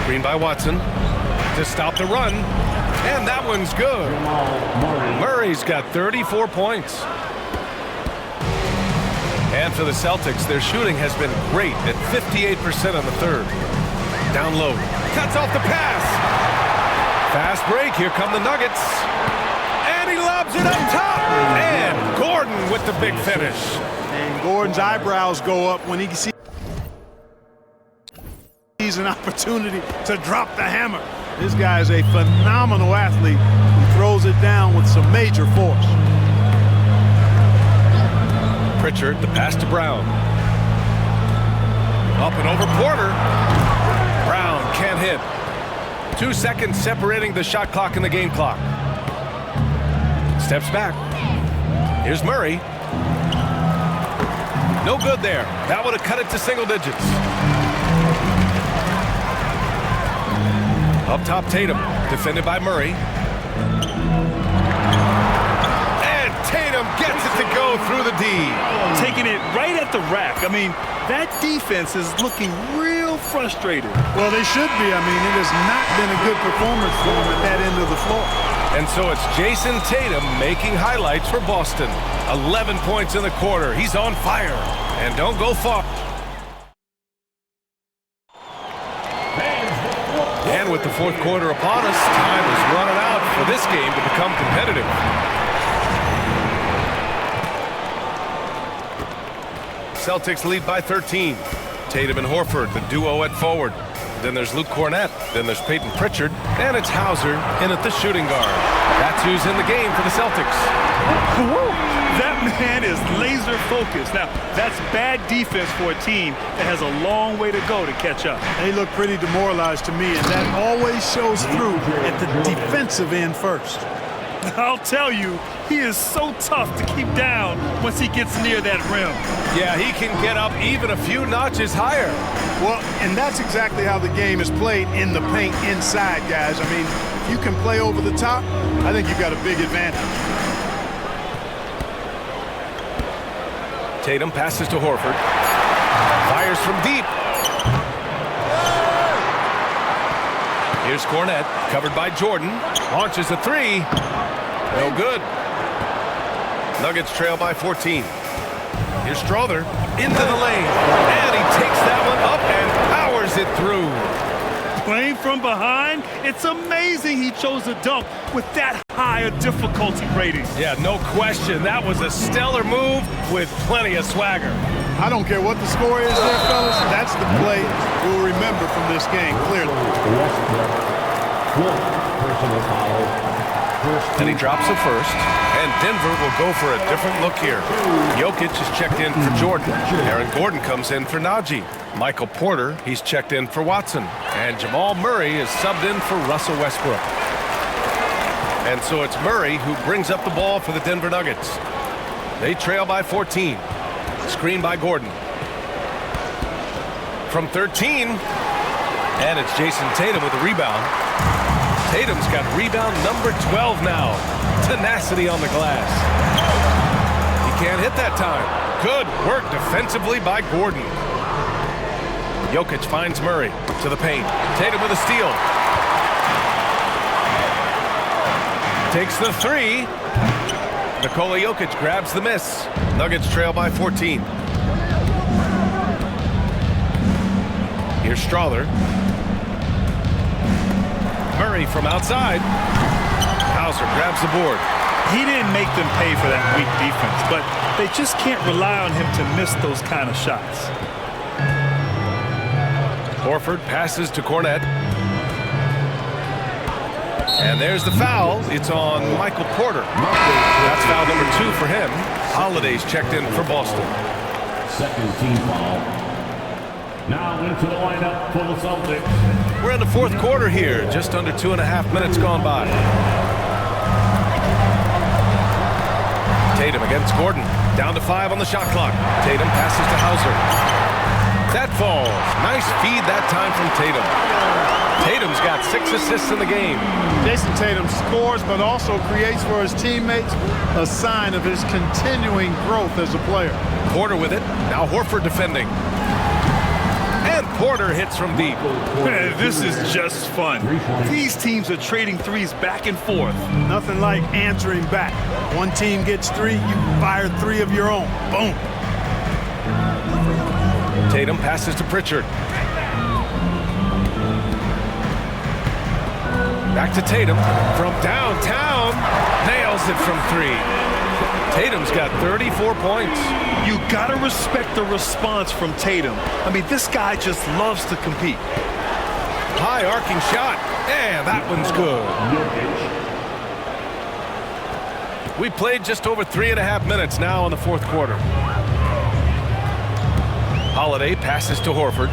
Screen by Watson to stop the run. And that one's good. Murray's got 34 points. And for the Celtics, their shooting has been great at 58% on the third. Down low. Cuts off the pass. Fast break. Here come the Nuggets. And he lobs it up top. And Gordon with the big finish. And Gordon's eyebrows go up when he sees an opportunity to drop the hammer. This guy is a phenomenal athlete who throws it down with some major force. Pritchard, the pass to Brown. Up and over Porter. Brown can't hit. 2 seconds separating the shot clock and the game clock. Steps back. Here's Murray. No good there. That would have cut it to single digits. Up top, Tatum. Defended by Murray. And Tatum gets it to go through the D. Taking it right at the rack. I mean, that defense is looking real frustrated. Well, they should be. I mean, it has not been a good performance for them at that end of the floor. And so it's Jason Tatum making highlights for Boston. 11 points in the quarter. He's on fire. And don't go far. And with the fourth quarter upon us, time is running out for this game to become competitive. Celtics lead by 13. Tatum and Horford, the duo at forward. Then there's Luke Cornett. Then there's Peyton Pritchard. And it's Hauser in at the shooting guard. That's who's in the game for the Celtics. That man is laser focused. Now, that's bad defense for a team that has a long way to go to catch up. They look pretty demoralized to me, and that always shows through at the defensive end first. I'll tell you, he is so tough to keep down once he gets near that rim. Yeah, he can get up even a few notches higher. Well, and that's exactly how the game is played in the paint inside, guys. I mean, if you can play over the top, I think you've got a big advantage. Tatum passes to Horford. Fires from deep. Here's Cornette, covered by Jordan. Launches a three. No good. Nuggets trail by 14. Here's Strother into the lane. And he takes that one up and powers it through. Playing from behind, it's amazing he chose a dunk with that high a difficulty rating. Yeah, no question. That was a stellar move with plenty of swagger. I don't care what the score is there, fellas. That's the play we'll remember from this game, clearly. Personal foul. And he drops the first. And Denver will go for a different look here. Jokic is checked in for Jordan. Aaron Gordon comes in for Najee. Michael Porter, he's checked in for Watson. And Jamal Murray is subbed in for Russell Westbrook. And so it's Murray who brings up the ball for the Denver Nuggets. They trail by 14. Screen by Gordon. From 13. And it's Jason Tatum with a rebound. Tatum's got rebound number 12 now. Tenacity on the glass. He can't hit that time. Good work defensively by Gordon. Jokic finds Murray to the paint. Tatum with a steal. Takes the three. Nikola Jokic grabs the miss. Nuggets trail by 14. Here's Strother. Murray from outside. Hauser grabs the board. He didn't make them pay for that weak defense, but they just can't rely on him to miss those kind of shots. Horford passes to Cornette. And there's the foul. It's on Michael Porter. That's foul number 2 for him. Holiday's checked in for Boston. Second team foul. Now into the lineup for the Celtics. We're in the fourth quarter here. Just under 2.5 minutes gone by. Tatum against Gordon. Down to 5 on the shot clock. Tatum passes to Hauser. That falls. Nice feed that time from Tatum. Tatum's got 6 assists in the game. Jason Tatum scores, but also creates for his teammates a sign of his continuing growth as a player. Porter with it. Now Horford defending. And Porter hits from deep. Man, this is just fun. These teams are trading threes back and forth. Nothing like answering back. One team gets 3, you fire 3 of your own. Boom. Tatum passes to Pritchard. Back to Tatum from downtown. Nails it from 3. Tatum's got 34 points. You gotta respect the response from Tatum. I mean, this guy just loves to compete. High arcing shot. And that one's good. We played just over 3.5 minutes now in the fourth quarter. Holiday passes to Horford.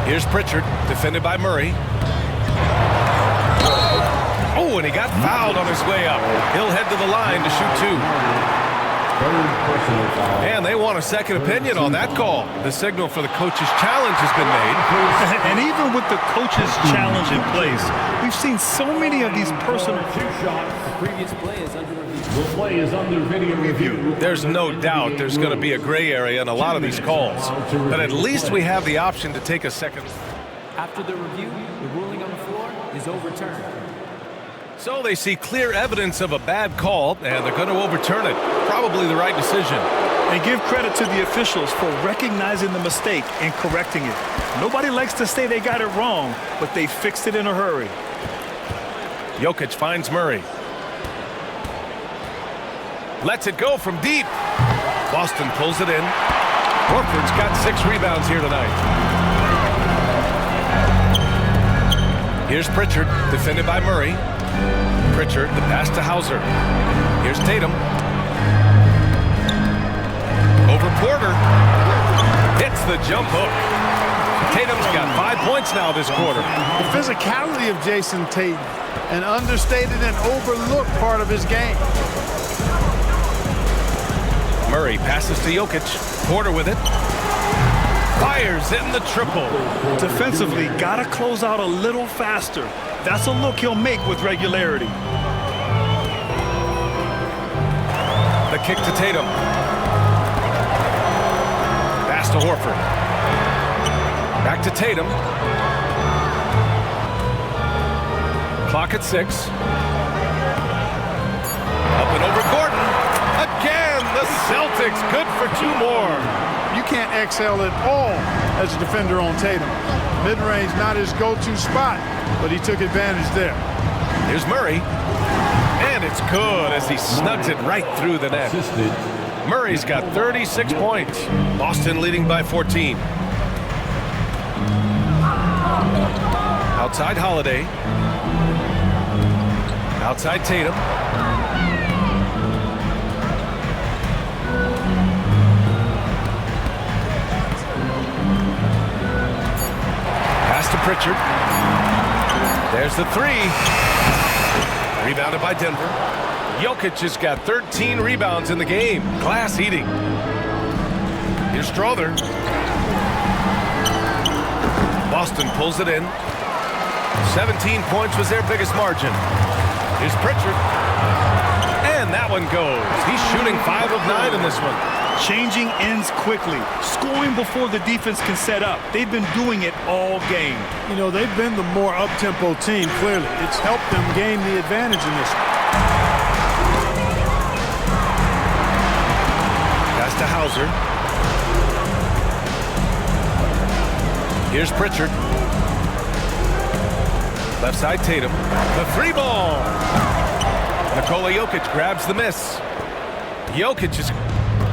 Here's Pritchard, defended by Murray. Oh, and he got fouled on his way up. He'll head to the line to shoot 2. And they want a second opinion on that call. The signal for the coach's challenge has been made. And even with the coach's challenge in place, we've seen so many of these personal... The previous play is under review. The play is under video review. There's no doubt there's going to be a gray area in a lot of these calls. But at least we have the option to take a second. After the review, the ruling on the floor is overturned. So they see clear evidence of a bad call, and they're going to overturn it. Probably the right decision. And give credit to the officials for recognizing the mistake and correcting it. Nobody likes to say they got it wrong, but they fixed it in a hurry. Jokic finds Murray. Lets it go from deep. Boston pulls it in. Horford's got 6 rebounds here tonight. Here's Pritchard, defended by Murray. Pritchard, the pass to Hauser. Here's Tatum. Over Porter. Hits the jump hook. Tatum's got 5 points now this quarter. The physicality of Jason Tatum, an understated and overlooked part of his game. Murray passes to Jokic. Porter with it. Fires in the triple. Defensively, gotta close out a little faster. That's a look he'll make with regularity. kick to Tatum. Pass to Horford. Back to Tatum. Clock at 6. Up and over Gordon. Again, the Celtics good for 2 more. You can't excel at all as a defender on Tatum. Mid-range not his go-to spot, but he took advantage there. Here's Murray. And it's good as he snugs it right through the net. Murray's got 36 points. Boston leading by 14. Outside Holiday. Outside Tatum. Pass to Pritchard. There's the 3. Rebounded by Denver. Jokic has got 13 rebounds in the game. Glass eating. Here's Strother. Boston pulls it in. 17 points was their biggest margin. Here's Pritchard. And that one goes. He's shooting 5 of 9 in this one. Changing ends quickly, scoring before the defense can set up. They've been doing it all game. You know, they've been the more up-tempo team, clearly. It's helped them gain the advantage in this one. Pass to Hauser. Here's Pritchard. Left side Tatum. The 3 ball. Nikola Jokic grabs the miss. Jokic is...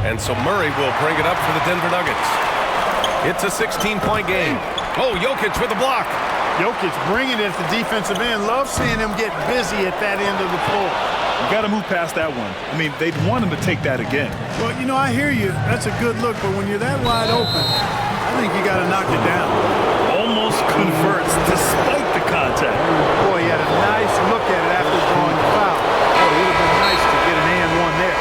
And so Murray will bring it up for the Denver Nuggets. It's a 16-point game. Oh, Jokic with a block. Jokic bringing it at the defensive end. Love seeing him get busy at that end of the floor. You got to move past that one. I mean, they'd want him to take that again. Well, you know, I hear you. That's a good look, but when you're that wide open, I think you got to knock it down. Almost converts despite the contact. Boy, he had a nice look at it after drawing the foul. Boy, it would have been nice to get an and one there.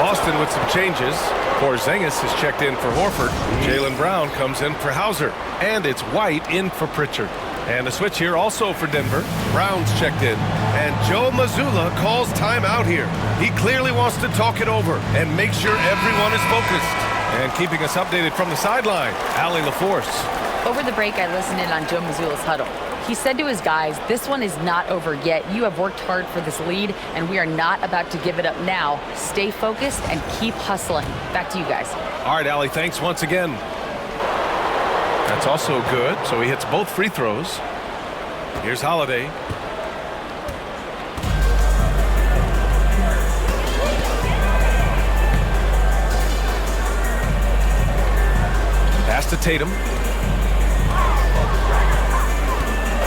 Boston with some changes. Porzingis is checked in for Horford. Jaylen Brown comes in for Hauser. And it's White in for Pritchard. And a switch here also for Denver. Brown's checked in. And Joe Mazzulla calls timeout here. He clearly wants to talk it over and make sure everyone is focused. And keeping us updated from the sideline, Allie LaForce. Over the break, I listened in on Joe Mazzulla's huddle. He said to his guys, this one is not over yet. You have worked hard for this lead, and we are not about to give it up now. Stay focused and keep hustling. Back to you guys. All right, Allie, thanks once again. That's also good. So he hits both free throws. Here's Holiday. Pass to Tatum.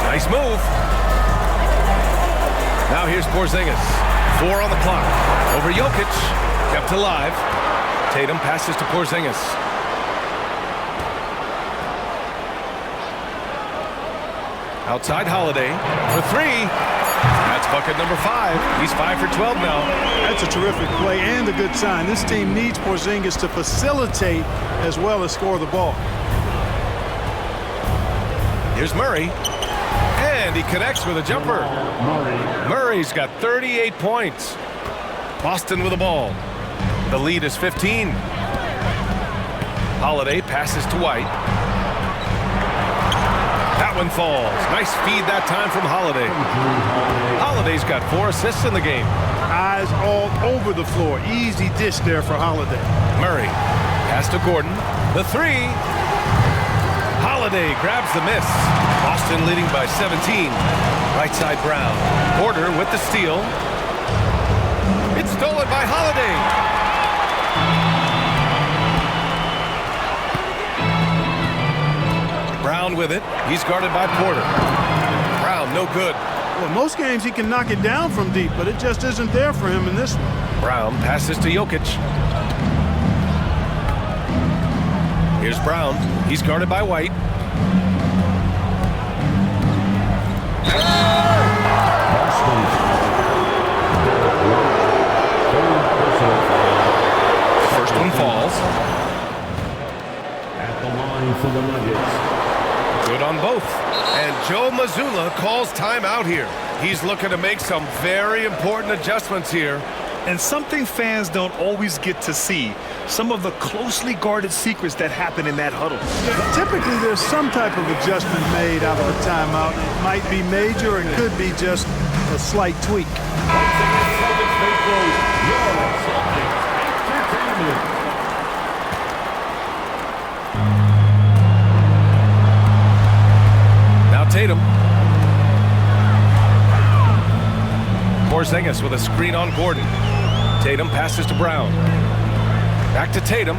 Nice move. Now here's Porzingis. 4 on the clock. Over Jokic. Kept alive. Tatum passes to Porzingis. Outside Holiday for 3. That's bucket number 5. He's 5 for 12 now. That's a terrific play and a good sign. This team needs Porzingis to facilitate as well as score the ball. Here's Murray. And he connects with a jumper. Murray's got 38 points. Boston with the ball. The lead is 15. Holiday passes to White. That one falls. Nice feed that time from Holiday. Holiday's got 4 assists in the game. Eyes all over the floor. Easy dish there for Holiday. Murray. Pass to Gordon. The 3. Holiday grabs the miss. Boston leading by 17. Right side Brown. Porter with the steal. It's stolen by Holiday. Brown with it. He's guarded by Porter. Brown, no good. Well, most games he can knock it down from deep, but it just isn't there for him in this one. Brown passes to Jokic. Here's Brown. He's guarded by White. First one falls. At the line for the Nuggets. Good on both. And Joe Mazzulla calls timeout here. He's looking to make some very important adjustments here And something fans don't always get to see, some of the closely guarded secrets that happen in that huddle. Typically, there's some type of adjustment made out of a timeout. It might be major, it could be just a slight tweak. Now Tatum. Porzingis with a screen on Gordon. Tatum passes to Brown. Back to Tatum.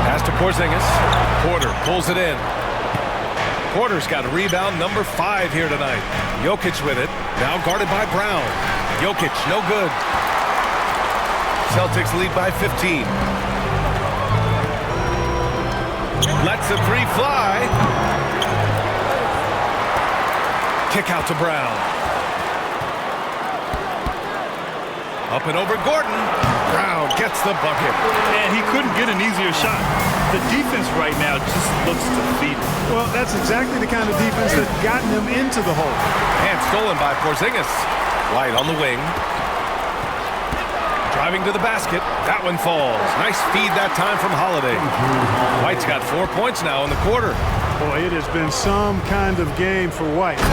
Pass to Porzingis. Porter pulls it in. Porter's got rebound number 5 here tonight. Jokic with it. Now guarded by Brown. Jokic, no good. Celtics lead by 15. Lets the 3 fly. Kick out to Brown. Up and over Gordon. Brown gets the bucket. And he couldn't get an easier shot. The defense right now just looks defeated. Well, that's exactly the kind of defense that's gotten them into the hole. And stolen by Porzingis. White on the wing. Driving to the basket. That one falls. Nice feed that time from Holiday. White's got 4 points now in the quarter. Boy, it has been some kind of game for White. He's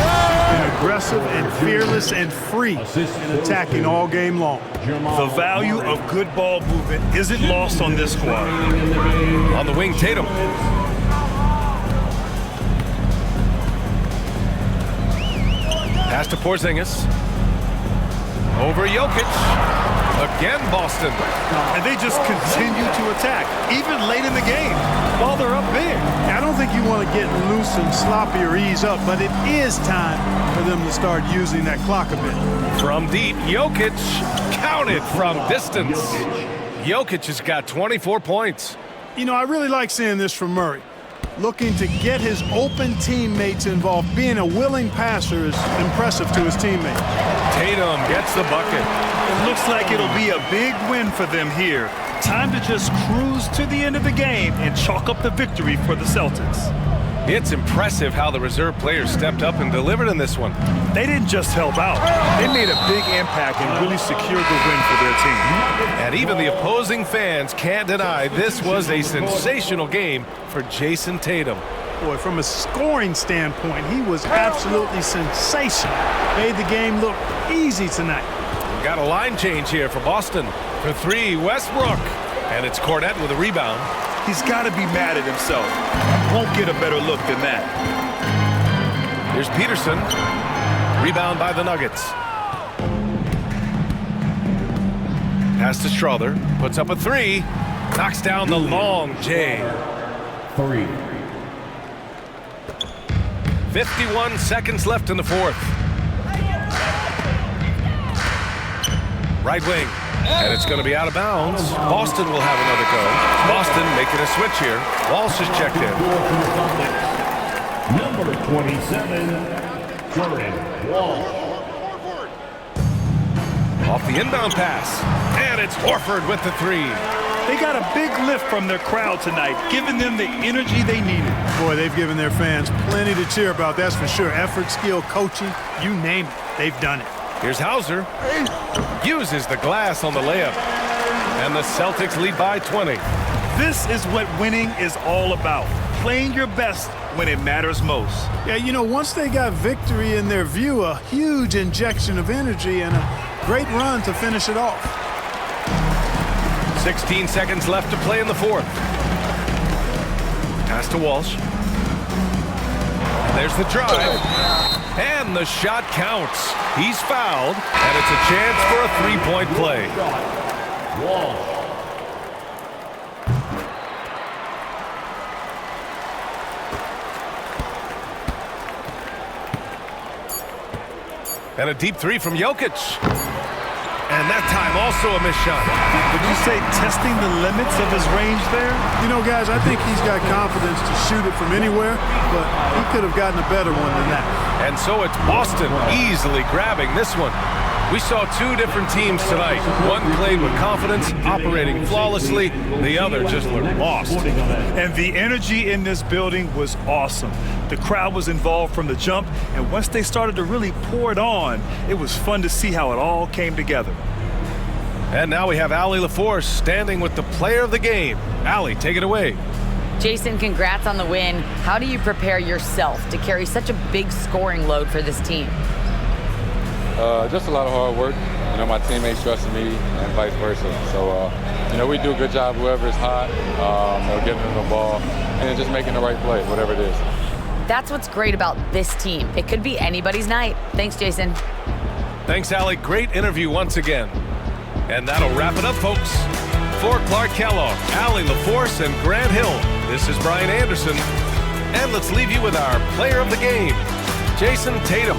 been aggressive and fearless and free in attacking all game long. The value of good ball movement isn't lost on this squad. On the wing, Tatum. Pass to Porzingis. Over Jokic. Again, Boston. And they just continue to attack, even late in the game, while they're up big. I don't think you want to get loose and sloppy or ease up, but it is time for them to start using that clock a bit. From deep, Jokic counted from distance. Jokic has got 24 points. You know, I really like seeing this from Murray. Looking to get his open teammates involved. Being a willing passer is impressive to his teammates. Tatum gets the bucket. It looks like it'll be a big win for them here. Time to just cruise to the end of the game and chalk up the victory for the Celtics. It's impressive how the reserve players stepped up and delivered in this one. They didn't just help out. They made a big impact and really secured the win for their team. And even the opposing fans can't deny this was a sensational game for Jason Tatum. Boy, from a scoring standpoint, he was absolutely sensational. Made the game look easy tonight. Got a line change here for Boston. For 3, Westbrook. And it's Cornette with a rebound. He's got to be mad at himself. Won't get a better look than that. Here's Peterson. Rebound by the Nuggets. Pass to Strother. Puts up a 3. Knocks down the long J. 3. 51 seconds left in the fourth. Right wing. And it's going to be out of bounds. Boston will have another go. Boston making a switch here. Walsh is checked in. Number 27, Jordan Walsh. Off the inbound pass. And it's Horford with the 3. They got a big lift from their crowd tonight, giving them the energy they needed. Boy, they've given their fans plenty to cheer about, that's for sure. Effort, skill, coaching, you name it, they've done it. Here's Hauser. Uses the glass on the layup. And the Celtics lead by 20. This is what winning is all about. Playing your best when it matters most. Yeah, you know, once they got victory in their view, a huge injection of energy and a great run to finish it off. 16 seconds left to play in the fourth. Pass to Walsh. There's the drive. And the shot counts. He's fouled, and it's a chance for a three-point play. Walsh. And a deep 3 from Jokic. And that time also a missed shot. Would you say testing the limits of his range there? You know, guys, I think he's got confidence to shoot it from anywhere, but he could have gotten a better one than that. And so it's Boston easily grabbing this one. We saw two different teams tonight. One played with confidence, operating flawlessly. The other just looked lost. And the energy in this building was awesome. The crowd was involved from the jump, and once they started to really pour it on, it was fun to see how it all came together. And now we have Allie LaForce standing with the player of the game. Allie, take it away. Jason, congrats on the win. How do you prepare yourself to carry such a big scoring load for this team? Just a lot of hard work. You know, my teammates trusting me and vice versa. So, you know, we do a good job, whoever's hot, getting them the ball and just making the right play, whatever it is. That's what's great about this team. It could be anybody's night. Thanks, Jason. Thanks, Allie. Great interview once again. And that'll wrap it up, folks. For Clark Kellogg, Allie LaForce, and Grant Hill, this is Brian Anderson. And let's leave you with our player of the game, Jason Tatum.